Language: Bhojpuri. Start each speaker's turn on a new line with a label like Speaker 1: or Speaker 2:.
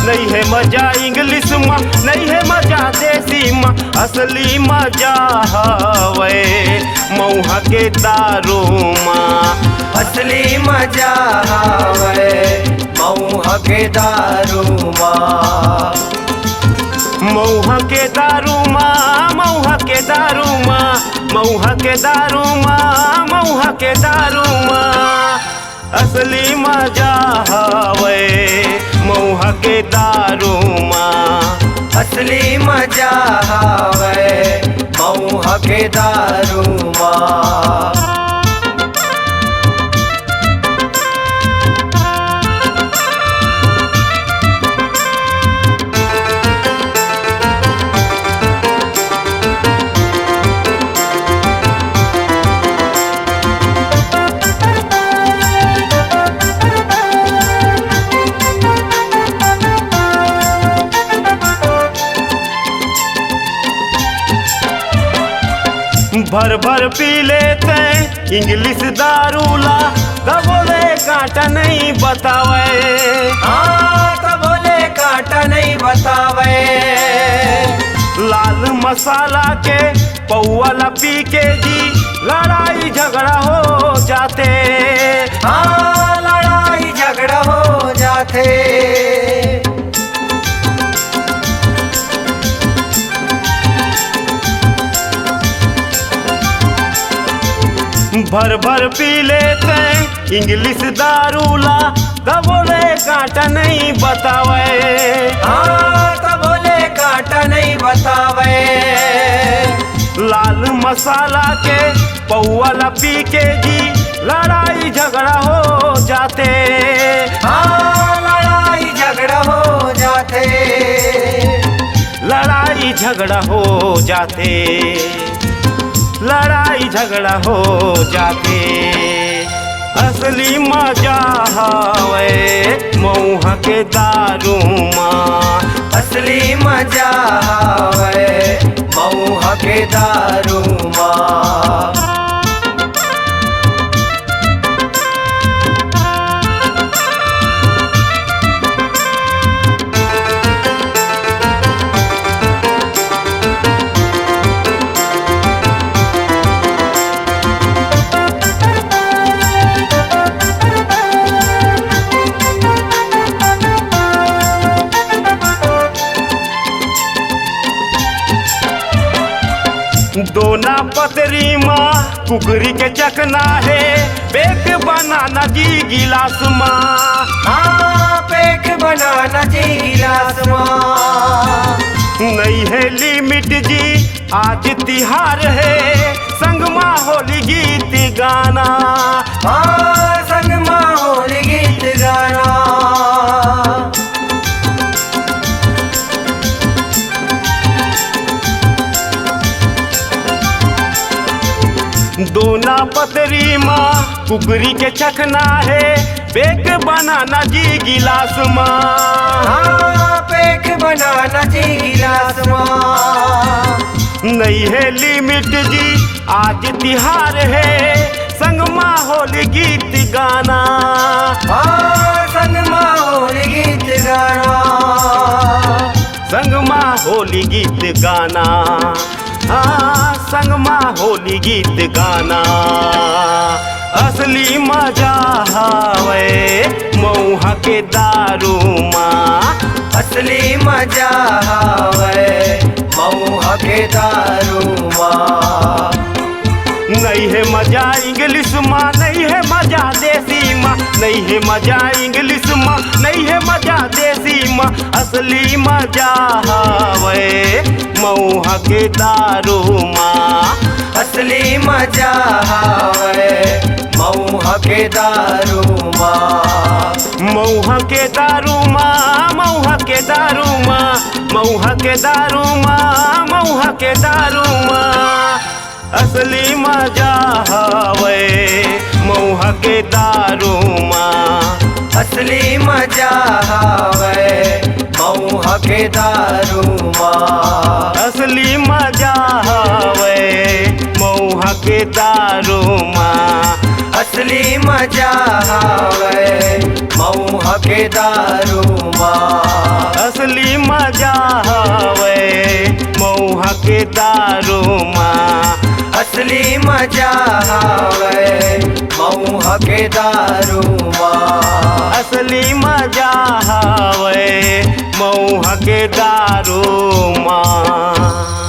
Speaker 1: नहीं है मजा इंग्लिश माँ, नहीं है मजा देसी माँ, असली मजा हवे मऊहा के दारू माँ।
Speaker 2: असली मजा हवे मऊहा के दारू माँ।
Speaker 1: मऊहा के दारू माँ, मऊहा के दारू माँ, मऊहा के दारू माँ, मऊहा के दारू माँ, असली मजा हवे मऊहा के दारू माँ।
Speaker 2: असली मजा हवे मऊहा के दारू माँ।
Speaker 1: भर भर पी लेते इंग्लिश दारूला, तब बोले कांटा नहीं बतावे।
Speaker 2: हाँ तब बोले कांटा नहीं बतावे।
Speaker 1: लाल मसाला के पौवाला पी के जी लड़ाई झगड़ा हो जाते।
Speaker 2: हाँ लड़ाई झगड़ा हो जाते।
Speaker 1: भर भर पी लेते इंग्लिश दारूला, तब बोले कांटा नहीं बतावे।
Speaker 2: हाँ तब बोले कांटा नहीं बतावे।
Speaker 1: लाल मसाला के पौवाला पी के जी लड़ाई झगड़ा हो जाते।
Speaker 2: हाँ लड़ाई झगड़ा हो जाते।
Speaker 1: लड़ाई झगड़ा हो जाते। लड़ाई झगड़ा हो जाते। असली मजा हवे मऊहा के दारू माँ।
Speaker 2: असली मजा हवे मऊहा के दारू माँ।
Speaker 1: दोना पतरी माँ कुकरी के चकना है, पेक बनाना जी गिलास माँ।
Speaker 2: हाँ पेक बनाना जी गिलास माँ।
Speaker 1: नहीं है लिमिट जी आज तिहार है, संग माँ होली गीत गाना।
Speaker 2: हाँ संग माँ होली गीत गाना।
Speaker 1: दोना पतरी माँ कुकरी के चखना है, पेक बनाना जी गिलास माँ।
Speaker 2: हाँ पेक बनाना जी गिलास माँ।
Speaker 1: नहीं है लिमिट जी आज तिहार है, संग माँ होली गीत गाना।
Speaker 2: हाँ संग माँ होली गीत गाना।
Speaker 1: संग माँ होली गीत गाना। हाँ संग माँ होली गीत गाना। असली मजा हवे मऊहा के दारू माँ।
Speaker 2: असली मजा हवे मऊहा के दारू माँ।
Speaker 1: नहीं है मजा इंग्लिश माँ, नहीं है मजा देसी माँ, नहीं है मजा इंग्लिश माँ, नहीं है मजा देसी माँ, असली मजा हवे मऊहा के दारू माँ।
Speaker 2: असली मजा हवे मऊहा के दारू माँ।
Speaker 1: मऊहा के दारू माँ, मऊहा के दारू माँ, मऊहा के दारू माँ, मऊहा के दारू माँ, असली मजा हवे मऊहा के दारू माँ।
Speaker 2: असली मजा हवे मऊहा के दारू माँ।
Speaker 1: असली मजा हवे मऊहा के दारू माँ।
Speaker 2: असली मजा हवे मऊहा के दारू माँ।
Speaker 1: असली मजा हवे मऊहा के दारू माँ।
Speaker 2: असली मजा हवे मऊहा के दारू माँ।
Speaker 1: असली मजा हवे मऊहा के दारू माँ।